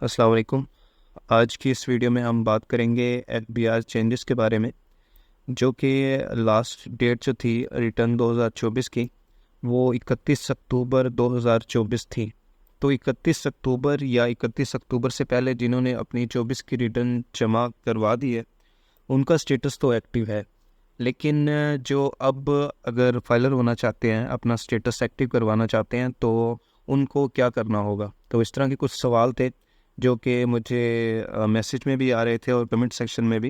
अस्सलाम वालेकुम। आज की इस वीडियो में हम बात करेंगे एफबीआर चेंजेस के बारे में, जो कि लास्ट डेट जो थी रिटर्न 2024 की, वो 31 अक्टूबर 2024 थी। तो 31 अक्टूबर या 31 अक्टूबर से पहले जिन्होंने अपनी 24 की रिटर्न जमा करवा दी है, उनका स्टेटस तो एक्टिव है। लेकिन जो अब अगर फाइलर होना चाहते हैं, अपना स्टेटस एक्टिव करवाना चाहते हैं, तो उनको क्या करना होगा। तो इस तरह के कुछ सवाल थे जो कि मुझे मैसेज में भी आ रहे थे और कमेंट सेक्शन में भी।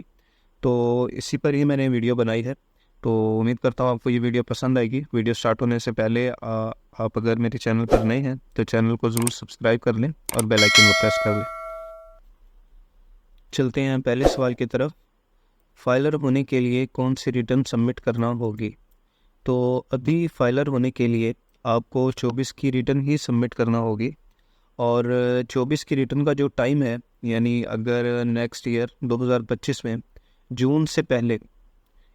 तो इसी पर ही मैंने वीडियो बनाई है। तो उम्मीद करता हूँ आपको ये वीडियो पसंद आएगी। वीडियो स्टार्ट होने से पहले आप अगर मेरे चैनल पर नए हैं तो चैनल को ज़रूर सब्सक्राइब कर लें और बेल आइकन को प्रेस कर लें। चलते हैं पहले सवाल की तरफ। फाइलर होने के लिए कौन सी रिटर्न सबमिट करना होगी। तो अभी फाइलर होने के लिए आपको 24 की रिटर्न ही सबमिट करना होगी। और 24 की रिटर्न का जो टाइम है, यानी अगर नेक्स्ट ईयर 2025 में जून से पहले,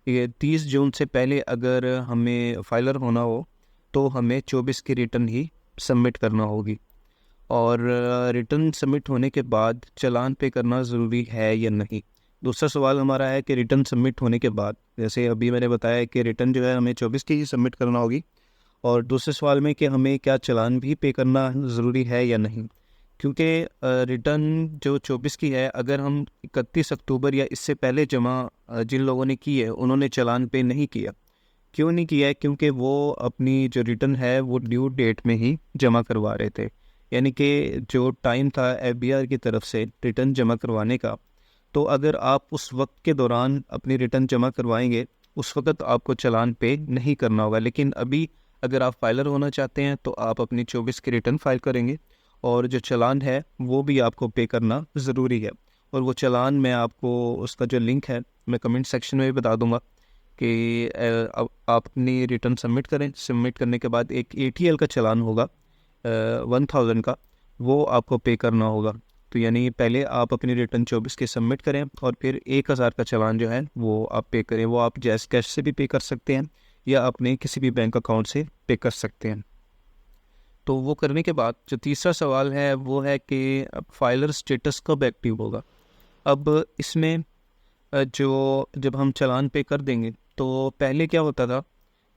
ये 30 जून से पहले अगर हमें फाइलर होना हो, तो हमें 24 की रिटर्न ही सबमिट करना होगी। और रिटर्न सबमिट होने के बाद चालान पे करना ज़रूरी है या नहीं। दूसरा सवाल हमारा है कि रिटर्न सबमिट होने के बाद, जैसे अभी मैंने बताया कि रिटर्न जो है हमें 24 की ही सबमिट करना होगी। और दूसरे सवाल में कि हमें क्या चालान भी पे करना ज़रूरी है या नहीं, क्योंकि रिटर्न जो 24 की है, अगर हम 31 अक्टूबर या इससे पहले जमा जिन लोगों ने की है, उन्होंने चालान पे नहीं किया। क्यों नहीं किया है? क्योंकि वो अपनी जो रिटर्न है वो ड्यू डेट में ही जमा करवा रहे थे। यानी कि जो टाइम था एफबीआर की तरफ से रिटर्न जमा करवाने का, तो अगर आप उस वक्त के दौरान अपनी रिटर्न जमा करवाएंगे, उस वक्त आपको चालान पे नहीं करना होगा। लेकिन अभी अगर आप फाइलर होना चाहते हैं तो आप अपनी 24 की रिटर्न फाइल करेंगे, और जो चालान है वो भी आपको पे करना ज़रूरी है। और वो चालान मैं आपको, उसका जो लिंक है मैं कमेंट सेक्शन में भी बता दूंगा कि अब आप अपनी रिटर्न सबमिट करें। सबमिट करने के बाद एक एटीएल का चालान होगा 1000 का, वो आपको पे करना होगा। तो यानी पहले आप अपनी रिटर्न 24 की सबमिट करें और फिर 1000 का चालान जो है वो आप पे करें। वो आप जैस कैश से भी पे कर सकते हैं या अपने किसी भी बैंक अकाउंट से पे कर सकते हैं। तो वो करने के बाद जो तीसरा सवाल है वो है कि अब फाइलर स्टेटस कब एक्टिव होगा। अब इसमें जो जब हम चालान पे कर देंगे, तो पहले क्या होता था,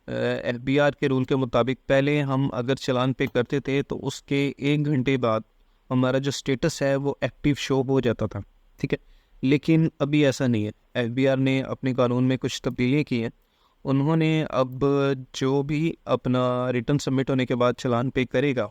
एफबीआर के रूल के मुताबिक पहले हम अगर चालान पे करते थे तो उसके 1 घंटे बाद हमारा जो स्टेटस है वो एक्टिव शो हो जाता था। ठीक है, लेकिन अभी ऐसा नहीं है। एफबीआर ने अपने कानून में कुछ तब्दीलियाँ की हैं। उन्होंने अब जो भी अपना रिटर्न सबमिट होने के बाद चालान पे करेगा,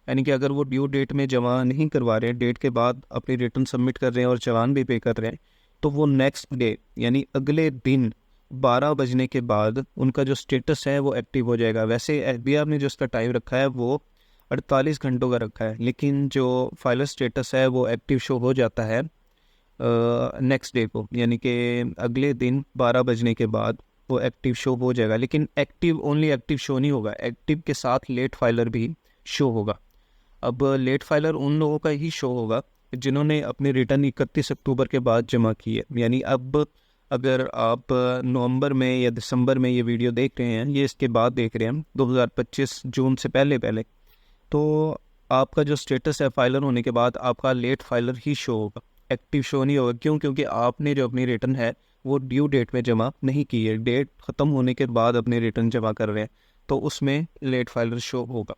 यानी कि अगर वो ड्यू डेट में जमा नहीं करवा रहे हैं, डेट के बाद अपनी रिटर्न सबमिट कर रहे हैं और चालान भी पे कर रहे हैं, तो वो नेक्स्ट डे यानी अगले दिन 12 बजने के बाद उनका जो स्टेटस है वो एक्टिव हो जाएगा। वैसे एफबीआर ने जो उसका टाइम रखा है वो 48 घंटों का रखा है, लेकिन जो फाइलर स्टेटस है वो एक्टिव शो हो जाता है नेक्स्ट डे को, यानी कि अगले दिन 12 बजने के बाद वो एक्टिव शो हो जाएगा। लेकिन एक्टिव ओनली एक्टिव शो नहीं होगा, एक्टिव के साथ लेट फाइलर भी शो होगा। अब लेट फाइलर उन लोगों का ही शो होगा जिन्होंने अपनी रिटर्न 31 अक्टूबर के बाद जमा की है। यानी अब अगर आप नवंबर में या दिसंबर में ये वीडियो देख रहे हैं, ये इसके बाद देख रहे हैं 2025 जून से पहले पहले, तो आपका जो स्टेटस है फाइलर होने के बाद आपका लेट फाइलर ही शो होगा, एक्टिव शो नहीं होगा। क्यों? क्योंकि आपने जो अपनी रिटर्न है वो ड्यू डेट में जमा नहीं की है, डेट ख़त्म होने के बाद अपनी रिटर्न जमा कर रहे हैं, तो उसमें लेट फाइलर शो होगा।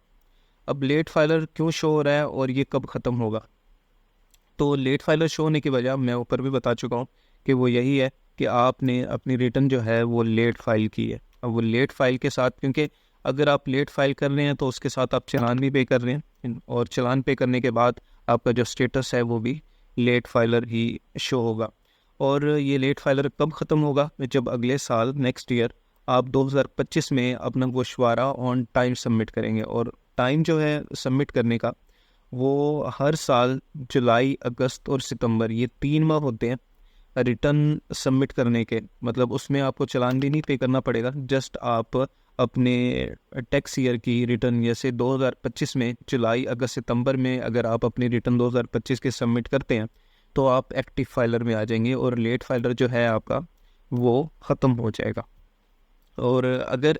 अब लेट फाइलर क्यों शो हो रहा है और ये कब ख़त्म होगा। तो लेट फाइलर शो होने की वजह मैं ऊपर भी बता चुका हूँ कि वो यही है कि आपने अपनी रिटर्न जो है वो लेट फाइल की है। अब वो लेट फाइल के साथ, क्योंकि अगर आप लेट फाइल कर रहे हैं तो उसके साथ आप चालान भी पे कर रहे हैं, और चालान पे करने के बाद आपका जो स्टेटस है वो भी लेट फाइलर ही शो होगा। और ये लेट फाइलर कब ख़त्म होगा? जब अगले साल नेक्स्ट ईयर आप 2025 में अपना गोशवारा ऑन टाइम सबमिट करेंगे। और टाइम जो है सबमिट करने का, वो हर साल जुलाई, अगस्त और सितंबर, ये 3 माह होते हैं रिटर्न सबमिट करने के। मतलब उसमें आपको चालान भी नहीं पे करना पड़ेगा, जस्ट आप अपने टैक्स ईयर की रिटर्न, जैसे 2025 में जुलाई, अगस्त, सितंबर में अगर आप अपनी रिटर्न 2025 के सबमिट करते हैं तो आप एक्टिव फाइलर में आ जाएंगे और लेट फाइलर जो है आपका वो ख़त्म हो जाएगा। और अगर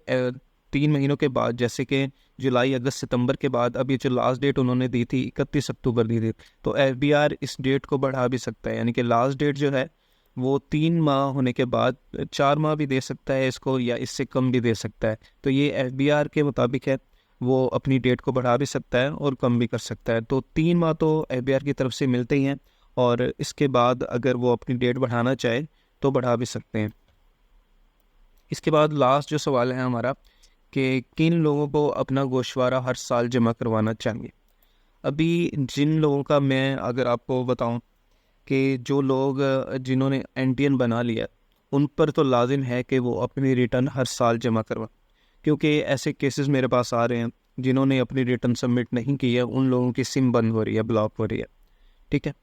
3 महीनों के बाद, जैसे कि जुलाई, अगस्त, सितंबर के बाद अब ये जो लास्ट डेट उन्होंने दी थी 31 अक्टूबर दी थी, तो एफबीआर इस डेट को बढ़ा भी सकता है, यानी कि लास्ट डेट जो है वो 3 माह होने के बाद 4 माह भी दे सकता है इसको, या इससे कम भी दे सकता है। तो ये एफबीआर के मुताबिक है, वो अपनी डेट को बढ़ा भी सकता है और कम भी कर सकता है। तो 3 माह तो एफबीआर की तरफ से मिलते ही हैं, और इसके बाद अगर वो अपनी डेट बढ़ाना चाहे तो बढ़ा भी सकते हैं। इसके बाद लास्ट जो सवाल है हमारा कि किन लोगों को अपना गोशवारा हर साल जमा करवाना चाहिए। अभी जिन लोगों का मैं अगर आपको बताऊं कि जो लोग जिन्होंने एनटीएन बना लिया, उन पर तो लाजिम है कि वो अपनी रिटर्न हर साल जमा करवा, क्योंकि ऐसे केसेस मेरे पास आ रहे हैं जिन्होंने अपनी रिटर्न सबमिट नहीं की है, उन लोगों की सिम बंद हो रही है, ब्लॉक हो रही है। ठीक है,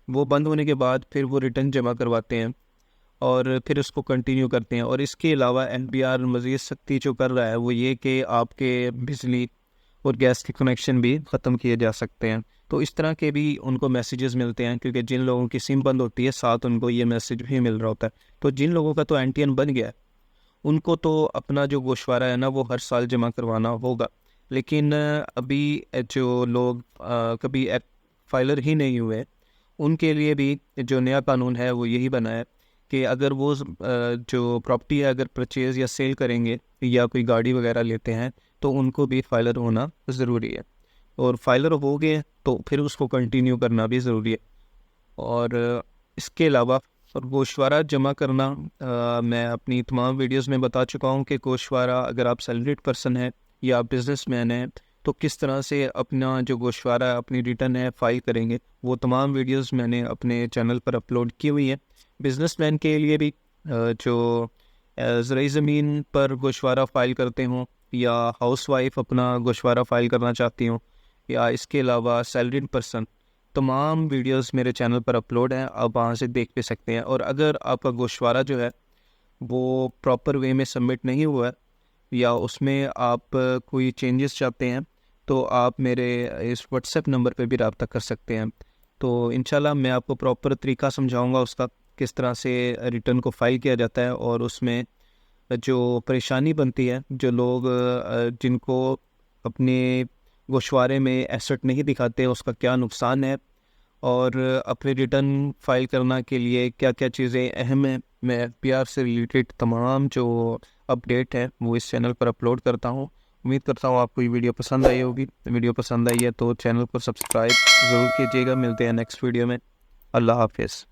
वो बंद होने के बाद फिर वो रिटर्न जमा करवाते हैं और फिर उसको कंटिन्यू करते हैं। और इसके अलावा एनपीआर मज़ीद सख्ती जो कर रहा है वो ये कि आपके बिजली और गैस के कनेक्शन भी ख़त्म किए जा सकते हैं। तो इस तरह के भी उनको मैसेजेस मिलते हैं, क्योंकि जिन लोगों की सिम बंद होती है साथ उनको ये मैसेज भी मिल रहा होता है। तो जिन लोगों का तो एनटीएन बन गया है उनको तो अपना जो गोशवारा है ना वो हर साल जमा करवाना होगा। लेकिन अभी जो लोग कभी फाइलर ही नहीं हुए, उनके लिए भी जो नया कानून है वो यही बना है कि अगर वो जो प्रॉपर्टी है अगर परचेज़ या सेल करेंगे या कोई गाड़ी वगैरह लेते हैं तो उनको भी फाइलर होना ज़रूरी है, और फाइलर हो गए तो फिर उसको कंटिन्यू करना भी ज़रूरी है। और इसके अलावा और गोशवारा जमा करना मैं अपनी तमाम वीडियोस में बता चुका हूँ कि गोशवारा अगर आप सैलरीड पर्सन हैं या आप बिजनेसमैन हैं तो किस तरह से अपना जो गोशवारा अपनी रिटर्न है फाइल करेंगे, वो तमाम वीडियोस मैंने अपने चैनल पर अपलोड की हुई है। बिजनेसमैन के लिए भी जो ज़राई ज़मीन पर गोशवारा फाइल करते हों, या हाउसवाइफ अपना गोशवारा फाइल करना चाहती हूँ, या इसके अलावा सैलरीड पर्सन, तमाम वीडियोस मेरे चैनल पर अपलोड हैं, आप वहाँ से देख भी सकते हैं। और अगर आपका गोशवारा जो है वो प्रॉपर वे में सबमिट नहीं हुआ है या उसमें आप कोई चेंजेस चाहते हैं तो आप मेरे इस व्हाट्सएप नंबर पे भी रब्ता कर सकते हैं। तो इंशाल्लाह मैं आपको प्रॉपर तरीका समझाऊंगा उसका, किस तरह से रिटर्न को फाइल किया जाता है, और उसमें जो परेशानी बनती है, जो लोग जिनको अपने गोशवारे में एसेट नहीं दिखाते उसका क्या नुकसान है, और अपने रिटर्न फाइल करना के लिए क्या क्या चीज़ें अहम हैं, मैं एफपीआर से रिलेटेड तमाम जो अपडेट है वो इस चैनल पर अपलोड करता हूँ। उम्मीद करता हूँ आपको ये वीडियो पसंद आई होगी। वीडियो पसंद आई है तो चैनल को सब्सक्राइब ज़रूर कीजिएगा। मिलते हैं नेक्स्ट वीडियो में। अल्लाह हाफिज़।